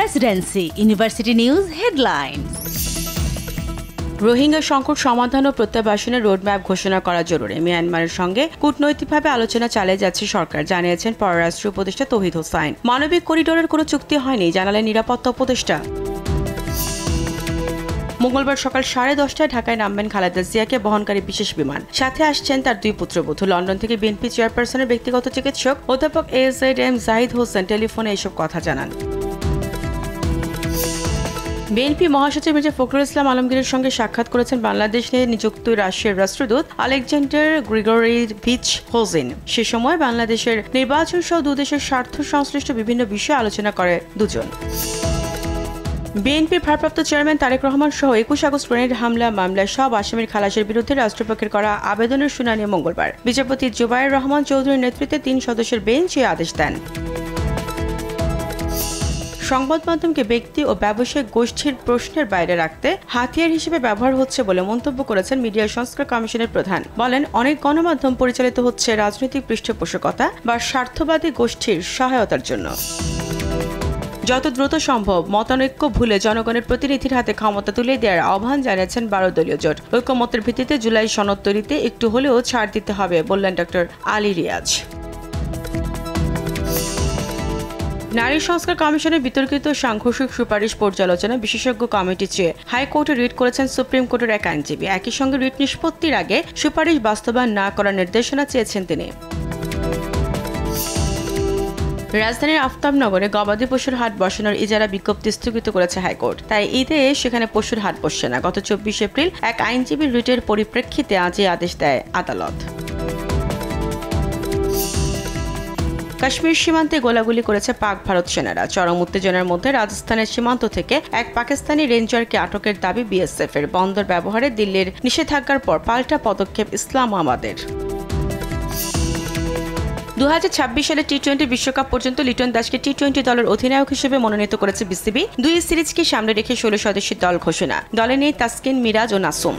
Presidency university news headline. Rohingya সংকট সমাধান ও প্রত্যাবাসনের roadmap ঘোষণা করা জরুরি। মিয়ানমারের সঙ্গে কূটনৈতিকভাবে আলোচনা চালিয়ে যাচ্ছে সরকার, জানিয়েছেন পররাষ্ট্র উপদেষ্টা তৌহিদ হোসাইন। মানবিক করিডোরের কোনো চুক্তি হয়নি, জানালেন নিরাপত্তা উপদেষ্টা। মঙ্গলবার সকাল 10:30টায় ঢাকায় নামবেন খালেদা জিয়াকে বহনকারী বিশেষ বিমান। সাথে আসছেন তার 2 পুত্রবধূ। লন্ডন থেকে বিএনপি চেয়ারপারসনের ব্যক্তিগত চিকিৎসক অধ্যাপক AZM জাহিদ হোসেন টেলিফোনে এসব কথা জানান। বিএনপি মহাসচিব মির্জা ফখরুল ইসলাম আলমগীরের সঙ্গে সাক্ষাৎ করেছেন বাংলাদেশ নিয়ে নিযুক্ত রাশিয়ার রাষ্ট্রদূত আলেকজান্ডার গ্রিগোরিভিচ হোজিন। সে সময় বাংলাদেশের নির্বাচন সহ দুদেশের স্বার্থ সংশ্লিষ্ট বিভিন্ন বিষয়ে আলোচনা করে দুজন। বিএনপির ভারপ্রাপ্ত চেয়ারম্যান তারেক রহমান সহ 21 আগস্ট গ্রেনেড হামলা মামলায় সব আসামির খালাসের বিরুদ্ধে রাষ্ট্রপক্ষের করা আবেদনের শুনানি মঙ্গলবার। বিচারপতি জুবায়ের রহমান চৌধুরীর নেতৃত্বে 3 সদস্যের বেঞ্চ এই আদেশ দেন। সংবাদ মাধ্যমকে ব্যক্তি ও ব্যবসায়িক গোষ্ঠীর প্রশ্নের বাইরে রাখতে হাতিয়ার হিসেবে ব্যবহার হচ্ছে বলে মন্তব্য করেছেন মিডিয়া সংস্কার কমিশনের প্রধান। বলেন, অনেক গণমাধ্যম পরিচালিত হচ্ছে রাজনৈতিক পৃষ্ঠপোষকতা বা স্বার্থবাদী গোষ্ঠীর সহায়তার জন্য। যত দ্রুত সম্ভব মতানৈক্য ভুলে জনগণের প্রতিনিধির হাতে ক্ষমতা তুলে দেওয়ার আহ্বান জানিয়েছেন 12 দলীয় জোট। ঐকমত্যের ভিত্তিতে জুলাই সনদ তৈরিতে একটু হলেও ছাড় দিতে হবে, বললেন ডক্টর আলী রিয়াজ। নারী সংস্কার কমিশনের বিতর্কিত সাংঘর্ষিক সুপারিশ পর্যালোচনা বিশেষজ্ঞ কমিটি চেয়ে হাইকোর্টে রিট করেছেন সুপ্রিম কোর্টের এক আইনজীবী। একই সঙ্গে রিট নিষ্পত্তির আগে সুপারিশ বাস্তবায়ন না করার নির্দেশনা চেয়েছেন তিনি। রাজধানীর আফতাবনগরে গবাদি পশুর হাট বসানোর ইজারা বিজ্ঞপ্তি স্থগিত করেছে হাইকোর্ট। তাই ঈদে সেখানে পশুর হাট বসছে না। গত 24 এপ্রিল এক আইনজীবীর রিটের পরিপ্রেক্ষিতে আজ এই আদেশ দেয় আদালত। কাশ্মীর সীমান্তে গোলাগুলি করেছে পাক ভারত সেনারা। চরম উত্তেজনার মধ্যে রাজস্থানের সীমান্ত থেকে এক পাকিস্তানি রেঞ্জারকে আটকের দাবি বিএসএফ এর। বন্দর ব্যবহারে দিল্লির নিষেধাজ্ঞার পর পাল্টা পদক্ষেপ ইসলামাবাদের। 2026 সালে টি-20 বিশ্বকাপ পর্যন্ত লিটন দাসকে টি-20 দলের অধিনায়ক হিসেবে মনোনীত করেছে বিসিবি। 2 সিরিজকে সামনে রেখে 16 সদস্যের দল ঘোষণা। দলে নেই তাসকিন, মিরাজ ও নাসুম।